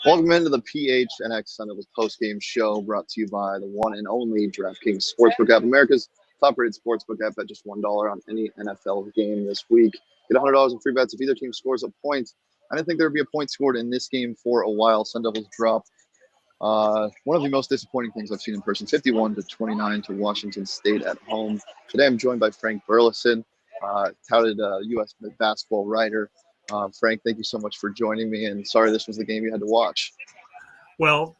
Welcome into the PHNX Sunday Postgame show, brought to you by the one and only DraftKings Sportsbook app, America's top-rated sportsbook app at just $1 on any NFL game this week. Get $100 in free bets if either team scores a point. I didn't think there would be a point scored in this game for a while. Sun Devils dropped one of the most disappointing things I've seen in person, 51-29 to Washington State at home. Today I'm joined by Frank Burlison, touted U.S. basketball writer. Frank, thank you so much for joining me, and sorry this was the game you had to watch. Well,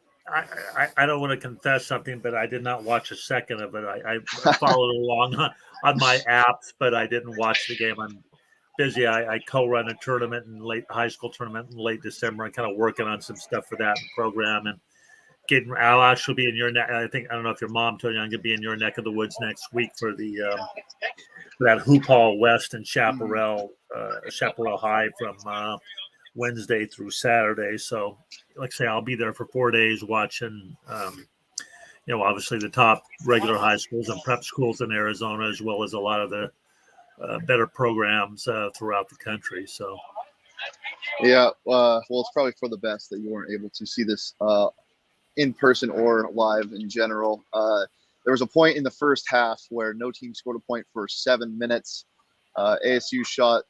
I don't want to confess something, but I did not watch a second of it. I followed along on my apps, but I didn't watch the game. I'm busy. I co-run a tournament high school tournament in late December and kind of working on some stuff for that program, and I'll actually be in your neck. I don't know if your mom told you, I'm going to be in your neck of the woods next week for that Hoop Hall West and Chaparral High from Wednesday through Saturday. So, like I say, I'll be there for 4 days watching, obviously the top regular high schools and prep schools in Arizona, as well as a lot of the better programs throughout the country. So, yeah, well, it's probably for the best that you weren't able to see this in person or live in general. There was a point in the first half where no team scored a point for 7 minutes. ASU shot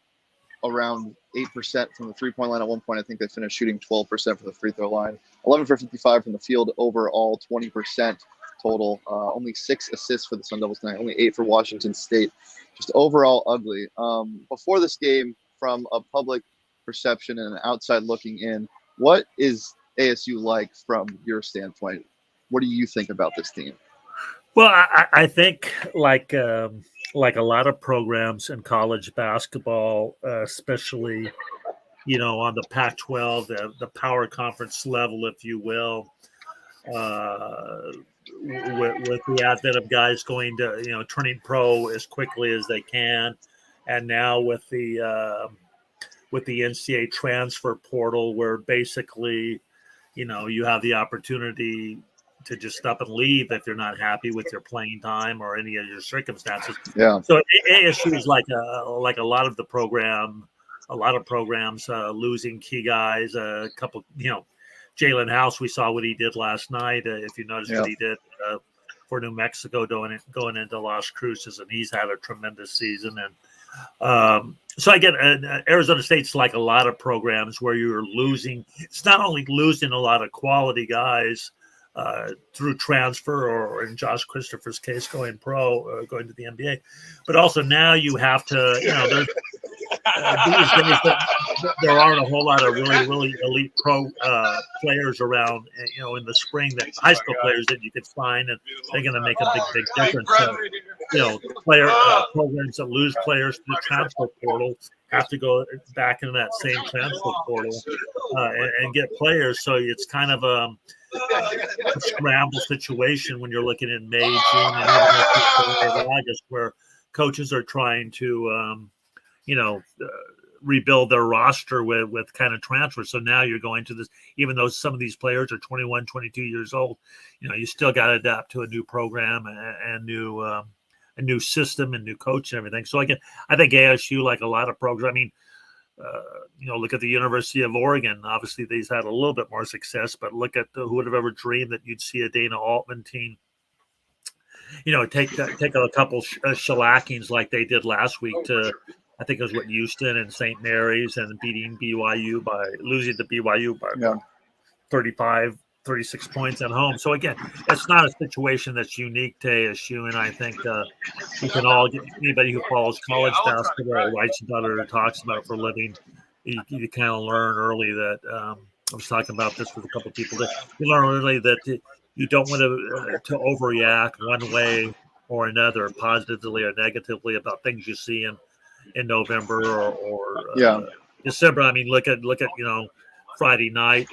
around 8% from the three-point line at one point. I think they finished shooting 12% from the free throw line. 11 for 55 from the field overall, 20% total. Only 6 assists for the Sun Devils tonight, only 8 for Washington State. Just overall ugly. Before this game, from a public perception and an outside looking in, what is ASU like from your standpoint? What do you think about this team? Well, I think like a lot of programs in college basketball, especially, on the Pac-12, the power conference level, if you will, with the advent of guys going to, turning pro as quickly as they can. And now with the NCAA transfer portal, where basically, you have the opportunity to just up and leave if you're not happy with your playing time or any of your circumstances. Yeah. So ASU is like a lot of programs losing key guys. A couple, Jalen House. We saw what he did last night. If you noticed what he did for New Mexico going into Las Cruces, and he's had a tremendous season. And so again, Arizona State's like a lot of programs where you're losing. It's not only losing a lot of quality guys through transfer, or in Josh Christopher's case, going pro, going to the NBA, but also now you have to, these days there aren't a whole lot of really elite pro players around, in the spring, that high school players that you could find, and they're going to make a big difference. So, programs that lose players to the transfer portal have to go back into that same transfer portal and get players. So it's kind of a scramble situation when you're looking in May, June, and even August, where coaches are trying to, rebuild their roster with kind of transfer. So now you're going to this, even though some of these players are 21, 22 years old, you still got to adapt to a new program and a new system and new coach and everything. So again, I think ASU, like a lot of programs, look at the University of Oregon. Obviously, they've had a little bit more success, but look at who would have ever dreamed that you'd see a Dana Altman team, take a couple shellackings like they did last week to, I think it was Houston and St. Mary's, and losing to BYU by 35, 36 points at home. So again, it's not a situation that's unique to ASU, and I think we can all get, anybody who follows college basketball, writes about it or talks about it for a living, you kind of learn early that I was talking about this with a couple of people, that you learn early that you don't want to overreact one way or another, positively or negatively, about things you see in November or December. I mean, look at Friday night.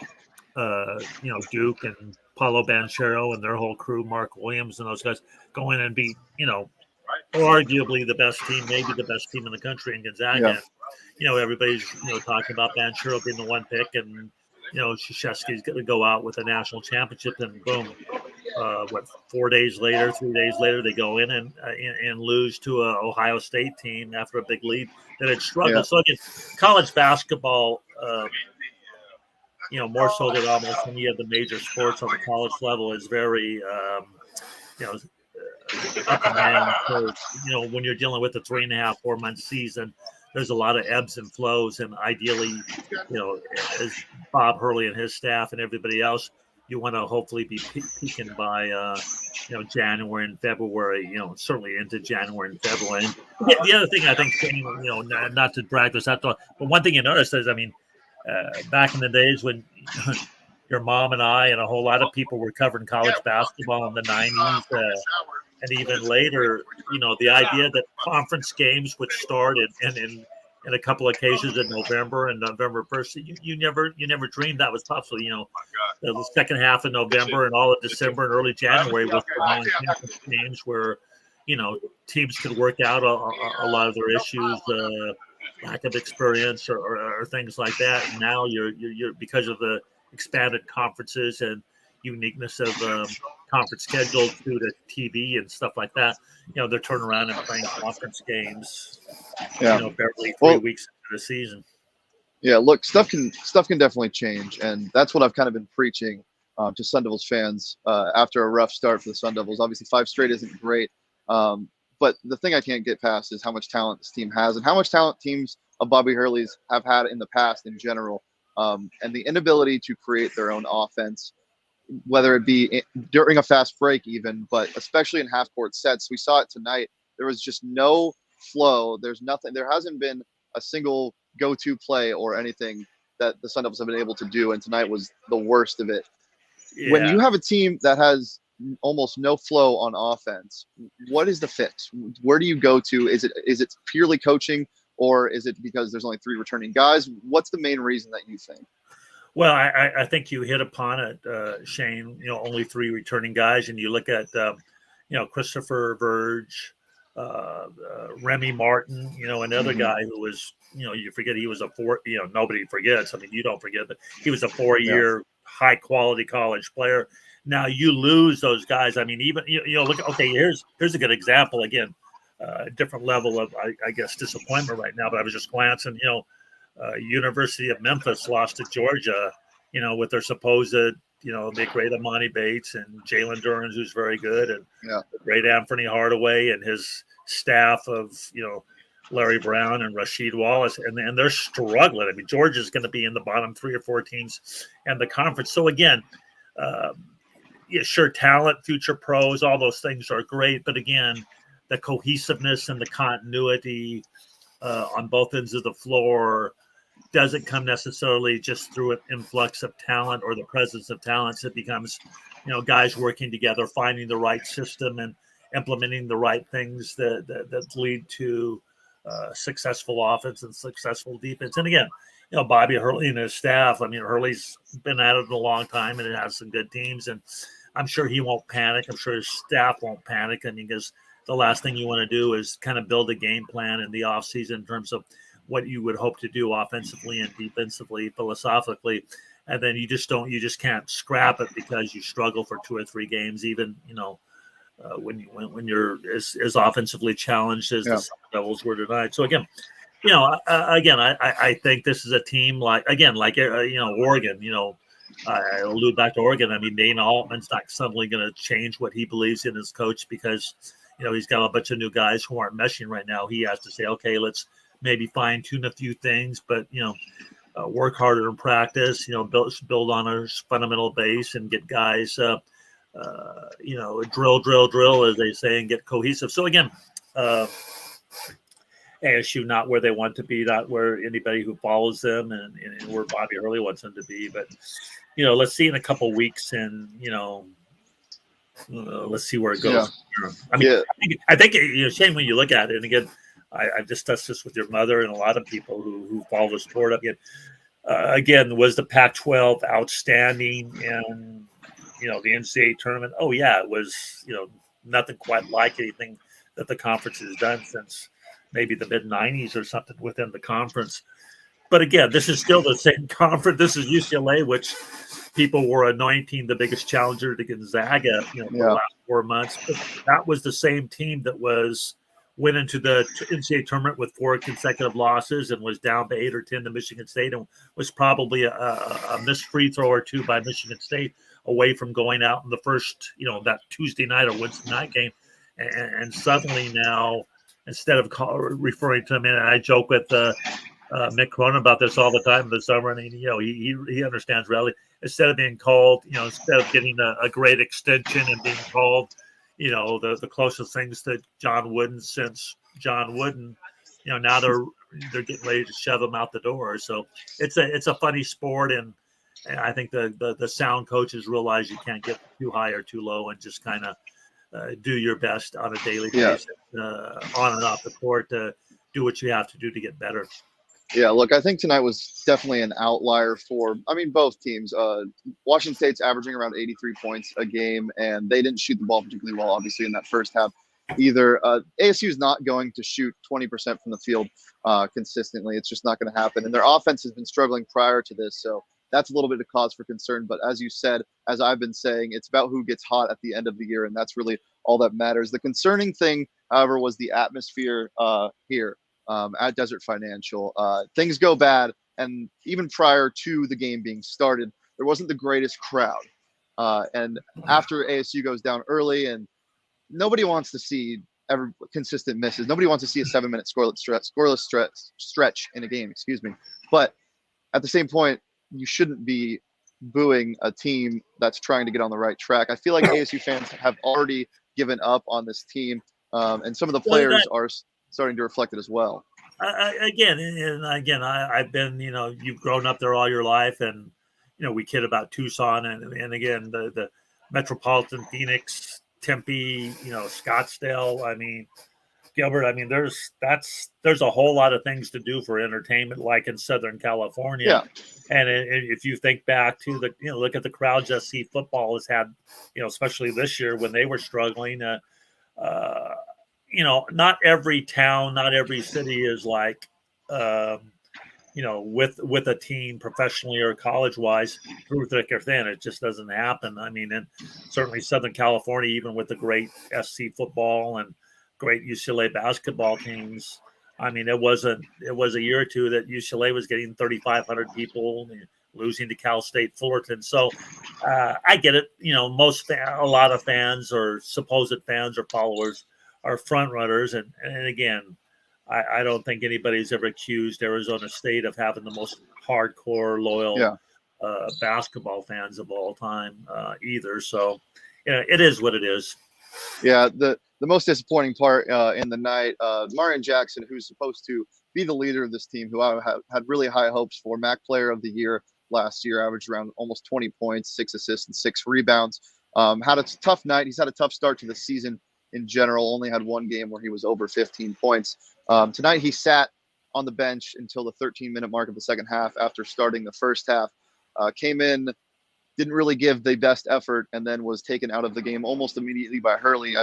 Duke and Paulo Banchero and their whole crew, Mark Williams and those guys go in and beat, arguably the best team, maybe the best team in the country in Gonzaga. Yeah. Everybody's, talking about Banchero being the one pick, and, Krzyzewski's going to go out with a national championship, and boom, 3 days later, they go in and lose to a Ohio State team after a big lead that had struggled. Yeah. So again, college basketball, more so than almost any of the major sports on the college level, is very, up and down. So, when you're dealing with a 3.5, 4 month season, there's a lot of ebbs and flows. And ideally, as Bob Hurley and his staff and everybody else, you want to hopefully be peaking by, January and February, certainly into January and February. And the other thing I think, not to brag this out, but one thing you notice is, I mean, back in the days when your mom and I and a whole lot of people were covering college basketball in the 90s and even later, the idea that conference games would start in a couple of occasions in November and November 1st, you never dreamed that was possible. The second half of November and all of December and early January was the non-conference games where, teams could work out a lot of their issues, lack of experience or things like that. And now you're because of the expanded conferences and uniqueness of conference schedules due to TV and stuff like that, they're turning around and playing conference games, barely 3 weeks into the season. Yeah, look, stuff can definitely change, and that's what I've kind of been preaching to Sun Devils fans after a rough start for the Sun Devils. Obviously, 5 straight isn't great, but the thing I can't get past is how much talent this team has and how much talent teams of Bobby Hurley's have had in the past in general, and the inability to create their own offense, whether it be during a fast break even, but especially in half-court sets. We saw it tonight. There was just no flow. There's nothing. There hasn't been a single go-to play or anything that the Sun Devils have been able to do, and tonight was the worst of it. Yeah. When you have a team that has almost no flow on offense, what is the fix? Where do you go to? Is it purely coaching, or is it because there's only 3 returning guys? What's the main reason that you think? Well, I think you hit upon it, Shane. Only 3 returning guys, and you look at Christopher Verge, Remy Martin, another guy who was, you forget he was a 4. Nobody forgets. I mean, you don't forget, but he was a 4-year high quality college player. Now you lose those guys. I mean, even look. Okay, here's a good example. Again, different level of I guess disappointment right now. But I was just glancing. University of Memphis lost to Georgia. With their supposed the great Amani Bates and Jalen Durans, who's very good, and the great Anthony Hardaway and his staff of Larry Brown and Rasheed Wallace, and they're struggling. I mean, Georgia's going to be in the bottom 3 or 4 teams in the conference. So again. Sure, talent, future pros, all those things are great. But again, the cohesiveness and the continuity on both ends of the floor doesn't come necessarily just through an influx of talent or the presence of talents. It becomes, guys working together, finding the right system and implementing the right things that lead to successful offense and successful defense. And again, Bobby Hurley and his staff. I mean, Hurley's been at it a long time and it has some good teams. And I'm sure he won't panic. I'm sure his staff won't panic. I mean, because the last thing you want to do is kind of build a game plan in the offseason in terms of what you would hope to do offensively and defensively, philosophically. And then you just can't scrap it because you struggle for 2 or 3 games, even, when you're as offensively challenged as the Devils were tonight. So again, I think this is a team like Oregon. I allude back to Oregon. I mean, Dana Altman's not suddenly going to change what he believes in as coach because he's got a bunch of new guys who aren't meshing right now. He has to say, okay, let's maybe fine tune a few things, but work harder in practice. Build on a fundamental base and get guys, drill, as they say, and get cohesive. So again. ASU not where they want to be, not where anybody who follows them and where Bobby Hurley wants them to be. But, let's see in a couple of weeks and, let's see where it goes. Yeah. I mean, I think Shane, when you look at it, and again, I've discussed this with your mother and a lot of people who follow the sport. Again, was the Pac-12 outstanding in the NCAA tournament? Oh yeah, it was. Nothing quite like anything that the conference has done since maybe the mid '90s or something within the conference. But again, this is still the same conference. This is UCLA, which people were anointing the biggest challenger to Gonzaga, for the last 4 months. But that was the same team that went into the NCAA tournament with 4 consecutive losses and was down to 8 or 10 to Michigan State, and was probably a missed free throw or 2 by Michigan State away from going out in the first, that Tuesday night or Wednesday night game. And suddenly now, instead of referring to him, and I joke with Mick Cronin about this all the time in the summer, and he understands rally. Instead of being called, instead of getting a great extension and being called, the closest things to John Wooden since John Wooden, now they're getting ready to shove him out the door. So it's a funny sport, and I think the sound coaches realize you can't get too high or too low, and just kind of do your best on a daily basis, on and off the court, to do what you have to do to get better. Yeah, look, I think tonight was definitely an outlier for, both teams. Washington State's averaging around 83 points a game, and they didn't shoot the ball particularly well, obviously, in that first half either. ASU is not going to shoot 20% from the field consistently. It's just not going to happen. And their offense has been struggling prior to this, so that's a little bit of cause for concern. But as you said, as I've been saying, it's about who gets hot at the end of the year, and that's really all that matters. The concerning thing, however, was the atmosphere here. At Desert Financial. Things go bad, and even prior to the game being started, there wasn't the greatest crowd. And after ASU goes down early, and nobody wants to see ever consistent misses. Nobody wants to see a 7-minute scoreless stretch in a game, But at the same point, you shouldn't be booing a team that's trying to get on the right track. I feel like ASU fans have already given up on this team, and some of the players are starting to reflect it as well. I've been, you've grown up there all your life, and we kid about Tucson, and again the metropolitan Phoenix, Tempe, Scottsdale. Gilbert. There's a whole lot of things to do for entertainment, like in Southern California. Yeah. And if you think back to look at the crowds SC football has had, especially this year when they were struggling. Not every town, not every city is like, with a team professionally or college-wise through thick or thin. It just doesn't happen. And certainly Southern California, even with the great SC football and great UCLA basketball teams, it was a year or two that UCLA was getting 3,500 people, losing to Cal State Fullerton. So I get it. A lot of fans or supposed fans or followers are front runners, and again, I don't think anybody's ever accused Arizona State of having the most hardcore loyal basketball fans of all time either. So it is what it is. Yeah, the most disappointing part in the night, Marshawn Jackson, who's supposed to be the leader of this team, who I had really high hopes for, MAC Player of the Year last year, averaged around almost 20 points, 6 assists, and 6 rebounds. Had a tough night. He's had a tough start to the season in general. Only had one game where he was over 15 points. Tonight he sat on the bench until the 13-minute mark of the second half after starting the first half. Came in, didn't really give the best effort, and then was taken out of the game almost immediately by Hurley.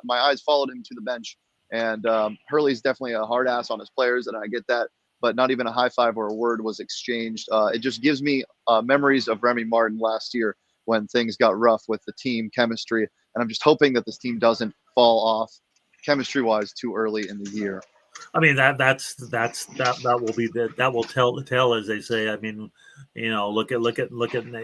My eyes followed him to the bench, and Hurley's definitely a hard ass on his players, and I get that, but not even a high five or a word was exchanged. It just gives me memories of Remy Martin last year when things got rough with the team chemistry, and I'm just hoping that this team doesn't fall off chemistry-wise too early in the year. That will be that will tell the tale, as they say. Look at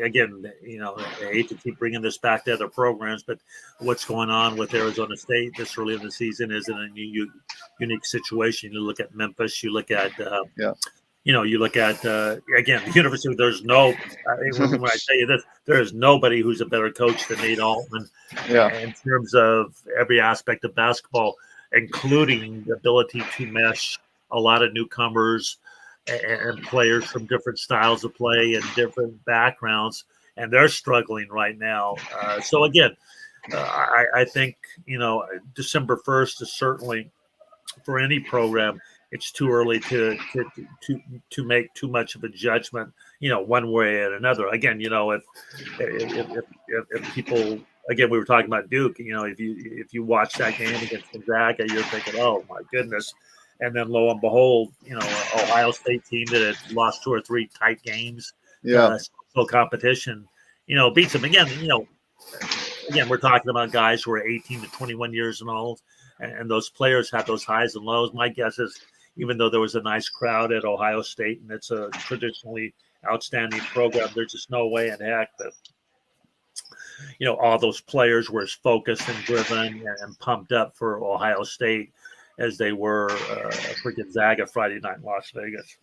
again. I hate to keep bringing this back to other programs, but what's going on with Arizona State this early in the season is in a unique situation. You look at Memphis. You look at you look at again the University. There's no. When I tell you this, there is nobody who's a better coach than Nate Altman. In terms of every aspect of basketball, including the ability to mesh a lot of newcomers and players from different styles of play and different backgrounds, and they're struggling right now. So again, I think, December 1st is certainly, for any program, it's too early to make too much of a judgment, one way or another. Again, if people, again, we were talking about Duke, if you watch that game against Gonzaga, you're thinking, oh my goodness. And then lo and behold, Ohio State team that had lost 2 or 3 tight games, still competition, beats them again. Again, we're talking about guys who are 18 to 21 years old, and those players have those highs and lows. My guess is, even though there was a nice crowd at Ohio State and it's a traditionally outstanding program, there's just no way in heck that, all those players were as focused and driven and pumped up for Ohio State as they were for Gonzaga Friday night in Las Vegas.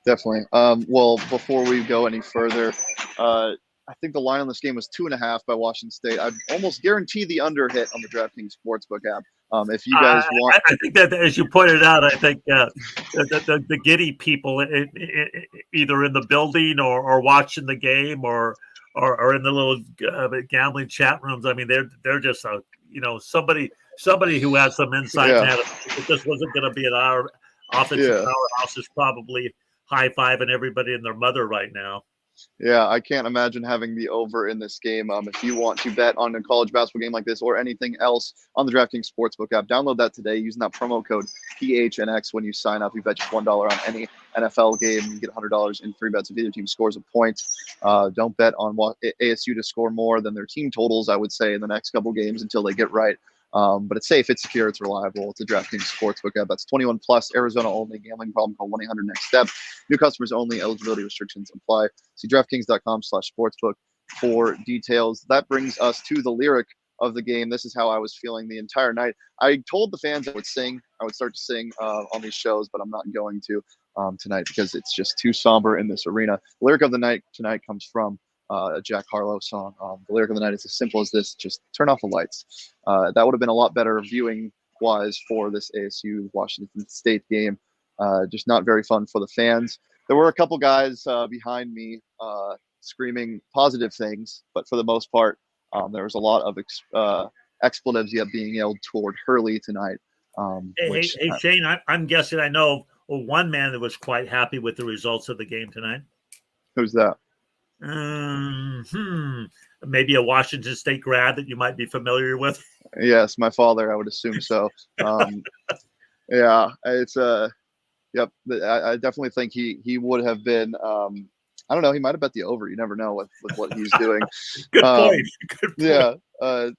Definitely. Well, before we go any further, I think the line on this game was 2.5 by Washington State. I almost guarantee the under hit on the DraftKings Sportsbook app. If you guys want, I think that, as you pointed out, I think the giddy people, either in the building or watching the game or in the little gambling chat rooms. I mean, they're just somebody who has some insight. Yeah. If this wasn't going to be our offensive powerhouse, is probably high-fiving everybody and their mother right now. Yeah, I can't imagine having the over in this game. If you want to bet on a college basketball game like this or anything else on the DraftKings Sportsbook app, download that today using that promo code PHNX when you sign up. You bet just $1 on any NFL game. You get $100 in free bets if either team scores a point. Don't bet on ASU to score more than their team totals, I would say, in the next couple games until they get right. But it's safe, it's secure, it's reliable. It's a DraftKings Sportsbook app. That's 21 plus, Arizona only. Gambling problem, call 1-800-NEXT-STEP. New customers only. Eligibility restrictions apply. See DraftKings.com/sportsbook for details. That brings us to the lyric of the game. This is how I was feeling the entire night. I told the fans I would sing. I would start to sing on these shows, but I'm not going to tonight because it's just too somber in this arena. The lyric of the night tonight comes from a Jack Harlow song. The lyric of the night is as simple as this: just turn off the lights. That would have been a lot better viewing wise for this ASU Washington State game. Just not very fun for the fans. There were a couple guys behind me screaming positive things, but for the most part, there was a lot of expletives yet being yelled toward Hurley tonight. Hey, Shane, I'm guessing I know one man that was quite happy with the results of the game tonight. Who's that? Maybe a Washington State grad that you might be familiar with. Yes, my father, I would assume so. Yeah, it's yep. I definitely think he would have been. I don't know. He might have bet the over. You never know with what he's doing. Good point. Good point. Yeah.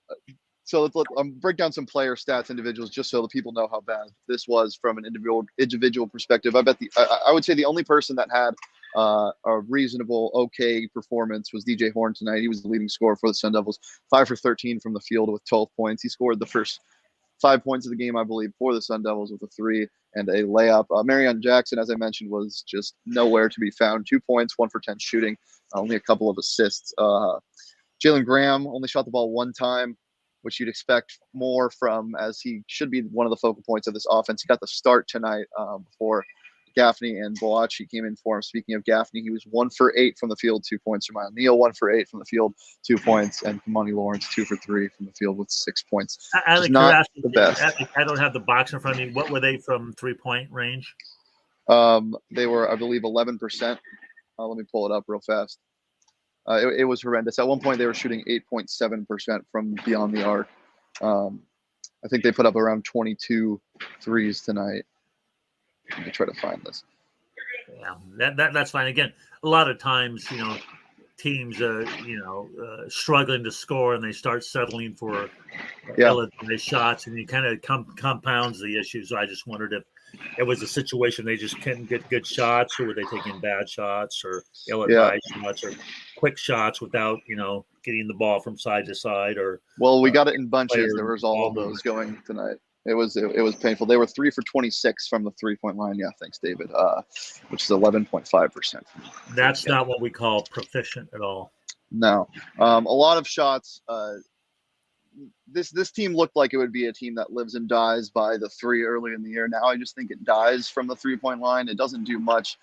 So let's break down some player stats, individuals, just so the people know how bad this was from an individual perspective. I would say the only person that had a reasonable, okay performance was DJ Horn tonight. He was the leading scorer for the Sun Devils, 5 for 13 from the field with 12 points. He scored the first 5 points of the game, I believe, for the Sun Devils with a 3 and a layup. Marshawn Jackson, as I mentioned, was just nowhere to be found. 2 points, 1 for 10 shooting, only a couple of assists. Jalen Graham only shot the ball 1 time, which you'd expect more from, as he should be one of the focal points of this offense. He got the start tonight before Gaffney and Boachi came in for him. Speaking of Gaffney, he was 1 for 8 from the field, 2 points. Jermichael Neal, 1 for 8 from the field, 2 points. And Kamani Lawrence, 2 for 3 from the field with 6 points. Not the best. I don't have the box in front of me. What were they from 3-point range? They were, I believe, 11%. Let me pull it up real fast. It was horrendous. At one point, they were shooting 8.7% from beyond the arc. I think they put up around 22 threes tonight. Let me try to find this. Yeah, that's fine. Again, a lot of times, teams, struggling to score and they start settling for ill-advised shots, and you kind of compounds the issue. So I just wondered if it was a situation they just couldn't get good shots, or were they taking bad shots or ill-advised shots or quick shots without, getting the ball from side to side? Or well, we got it in bunches. There was all of those going tonight. It was painful. They were 3 for 26 from the 3-point line. Yeah, thanks, David. Which is 11.5%. That's not what we call proficient at all. No, a lot of shots. This team looked like it would be a team that lives and dies by the 3 early in the year. Now I just think it dies from the 3-point line. It doesn't do much,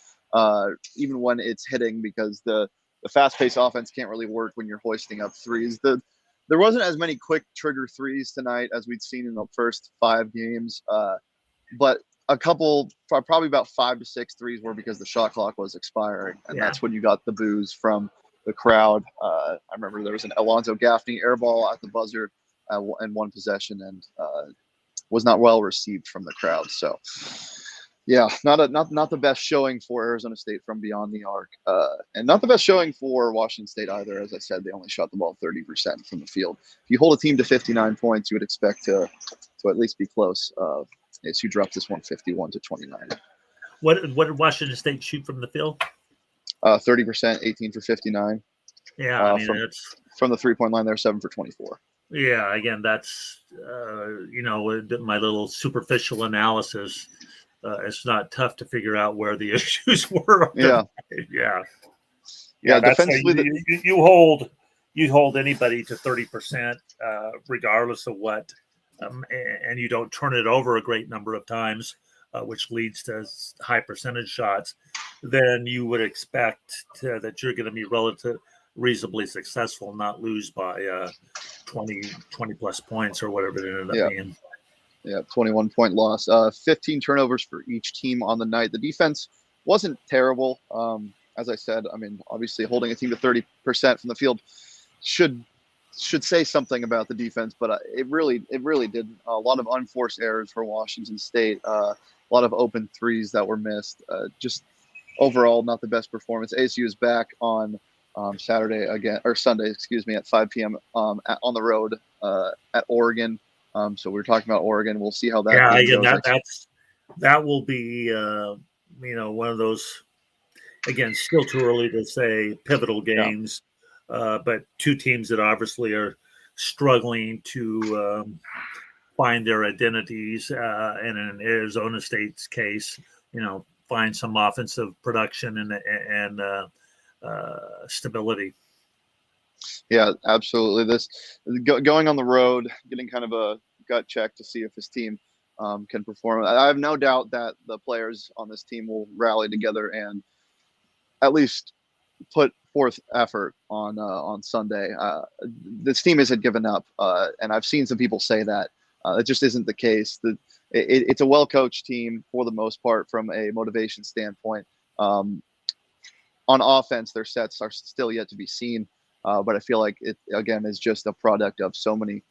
even when it's hitting, because the fast-paced offense can't really work when you're hoisting up threes. The there wasn't as many quick trigger threes tonight as we'd seen in the first 5 games. But a couple, probably about 5 to 6 threes were because the shot clock was expiring. And that's when you got the boos from the crowd. I remember there was an Alonzo Gaffney air ball at the buzzer in one possession and was not well received from the crowd. So, yeah, not the best showing for Arizona State from beyond the arc, and not the best showing for Washington State either. As I said, they only shot the ball 30% from the field. If you hold a team to 59 points, you would expect to at least be close. ASU dropped this one 51-29. What did Washington State shoot from the field? 30%, 18 for 59. Yeah, I mean it's from the 3-point line. They're 7 for 24. Yeah, again, that's my little superficial analysis. It's not tough to figure out where the issues were. Yeah. Defensively, you hold anybody to 30%, regardless of what, and you don't turn it over a great number of times, which leads to high percentage shots. Then you would expect that you're going to be reasonably successful, not lose by 20 plus points or whatever it ended up being. Yeah, 21-point loss. 15 turnovers for each team on the night. The defense wasn't terrible. As I said, I mean, obviously holding a team to 30% from the field should say something about the defense, but it really did. A lot of unforced errors for Washington State. A lot of open threes that were missed. Just overall, not the best performance. ASU is back on Sunday, at 5 p.m. On the road at Oregon. So we're talking about Oregon. We'll see how that goes. That will be one of those, again, still too early to say pivotal games, but two teams that obviously are struggling to find their identities, and in Arizona State's case, find some offensive production and stability. Yeah, absolutely. This going on the road, getting kind of a gut check to see if this team can perform. I have no doubt that the players on this team will rally together and at least put forth effort on Sunday. This team isn't given up, and I've seen some people say that. It just isn't the case. It's a well-coached team for the most part from a motivation standpoint. On offense, their sets are still yet to be seen. But I feel like it, again, is just a product of so many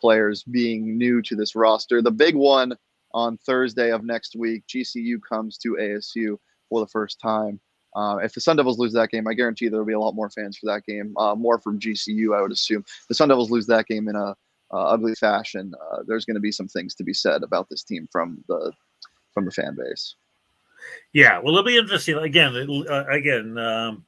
players being new to this roster. The big one on Thursday of next week, GCU comes to ASU for the first time. If the Sun Devils lose that game, I guarantee there will be a lot more fans for that game, more from GCU, I would assume. If the Sun Devils lose that game in a ugly fashion, there's going to be some things to be said about this team from the fan base. Yeah, well, it'll be interesting. Again, the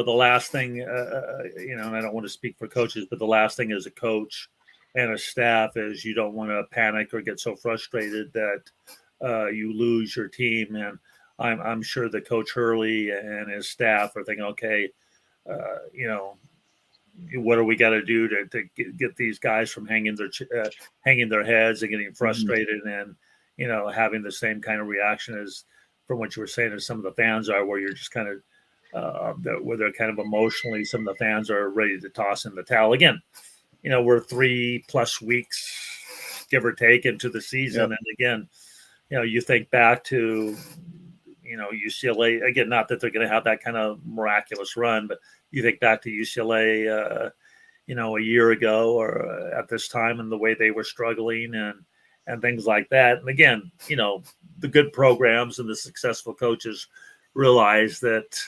last thing, and I don't want to speak for coaches, but the last thing as a coach and a staff is you don't want to panic or get so frustrated that you lose your team. And I'm sure that Coach Hurley and his staff are thinking, okay, what do we got to do to get these guys from hanging their heads and getting frustrated and, having the same kind of reaction as from what you were saying as some of the fans are, where you're just kind of, where they're kind of emotionally, some of the fans are ready to toss in the towel. Again, we're 3+ weeks, give or take, into the season. Yep. And again, you think back to, UCLA, again, not that they're going to have that kind of miraculous run, but you think back to UCLA, a year ago or at this time and the way they were struggling and things like that. And again, the good programs and the successful coaches realize that,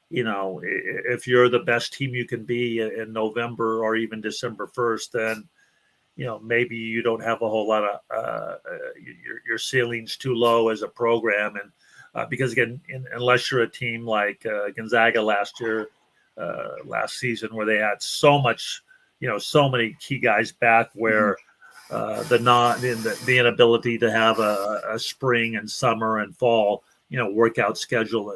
if you're the best team you can be in November or even December 1st, then, maybe you don't have a whole lot of, your ceiling's too low as a program. And because again, unless you're a team like Gonzaga last season, where they had so much, so many key guys back, where the inability to have a spring and summer and fall, workout schedule,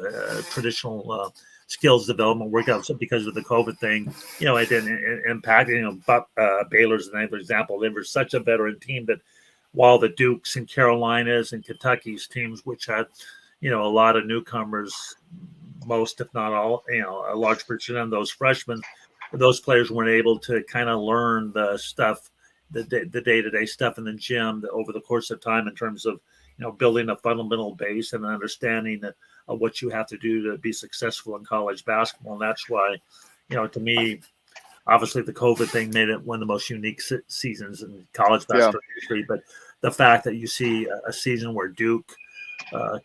traditional skills development workouts because of the COVID thing, it didn't impact, but Baylor's an example. They were such a veteran team that while the Dukes and Carolinas and Kentucky's teams, which had, a lot of newcomers, most, if not all, a large percent of those freshmen, those players weren't able to kind of learn the stuff, the day-to-day stuff in the gym over the course of time in terms of, building a fundamental base and understanding of what you have to do to be successful in college basketball. And that's why, to me, obviously the COVID thing made it one of the most unique seasons in college basketball history. But the fact that you see a season where Duke,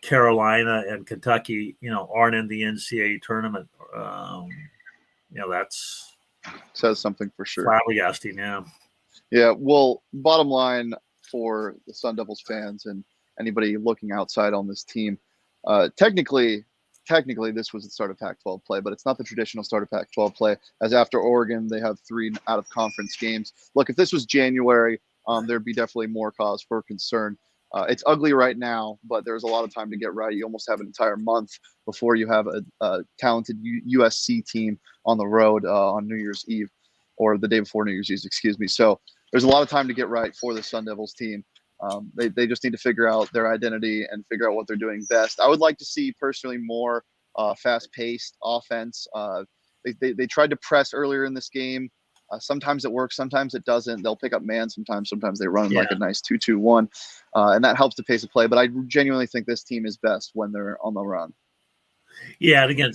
Carolina, and Kentucky, aren't in the NCAA tournament, that's says something for sure. Flabbergasting, yeah. Yeah, well, bottom line for the Sun Devils fans and anybody looking outside on this team, technically this was the start of Pac-12 play, but it's not the traditional start of Pac-12 play, as after Oregon, they have 3 out-of-conference games. Look, if this was January, there'd be definitely more cause for concern. It's ugly right now, but there's a lot of time to get right. You almost have an entire month before you have a talented USC team on the road on New Year's Eve, or the day before New Year's Eve, excuse me. So there's a lot of time to get right for the Sun Devils team. They just need to figure out their identity and figure out what they're doing best. I would like to see personally more fast-paced offense. They tried to press earlier in this game. Sometimes it works, sometimes it doesn't. They'll pick up man sometimes they run like a nice 2-2-1, and that helps the pace of play. But I genuinely think this team is best when they're on the run. Yeah, and again,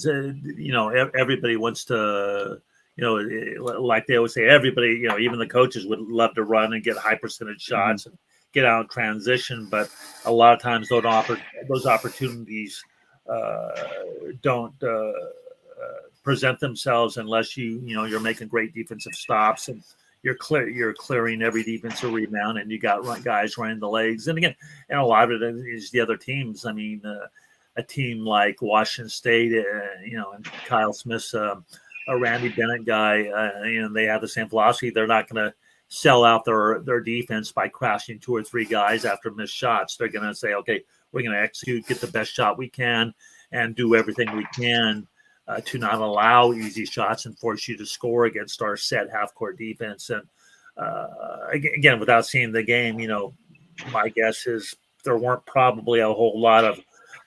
everybody wants to, like they always say, everybody, even the coaches would love to run and get high percentage shots and get out in transition, but a lot of times those opportunities don't present themselves unless you're making great defensive stops and you're clearing every defensive rebound, and you got guys running the legs. And again, and a lot of it is the other teams. I mean, a team like Washington State, and Kyle Smith's a Randy Bennett guy, they have the same philosophy. They're not going to sell out their defense by crashing 2 or 3 guys after missed shots. They're going to say, okay, we're going to execute, get the best shot we can, and do everything we can to not allow easy shots and force you to score against our set half-court defense. And again, without seeing the game, my guess is there weren't probably a whole lot of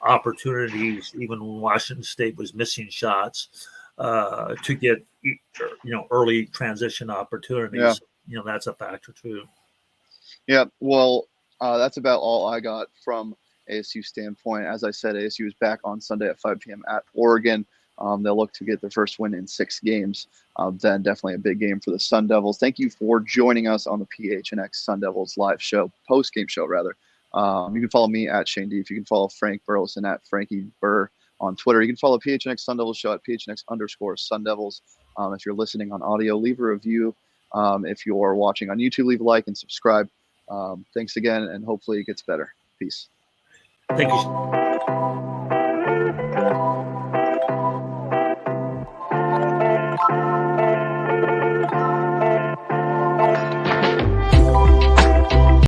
opportunities, even when Washington State was missing shots, to get early transition opportunities. Yeah. That's a factor too. Yeah, well, that's about all I got from ASU standpoint. As I said, ASU is back on Sunday at 5 p.m. at Oregon. They'll look to get their first win in 6 games. Then definitely a big game for the Sun Devils. Thank you for joining us on the PHNX Sun Devils live show, post-game show rather. You can follow me at Shane Dieffenbach. You can follow Frank Burlison at Frankie Burr on Twitter. You can follow PHNX Sun Devils show at PHNX_Sun Devils. If you're listening on audio, leave a review. If you're watching on YouTube, leave a like and subscribe. Thanks again, and hopefully it gets better. Peace. Thank you.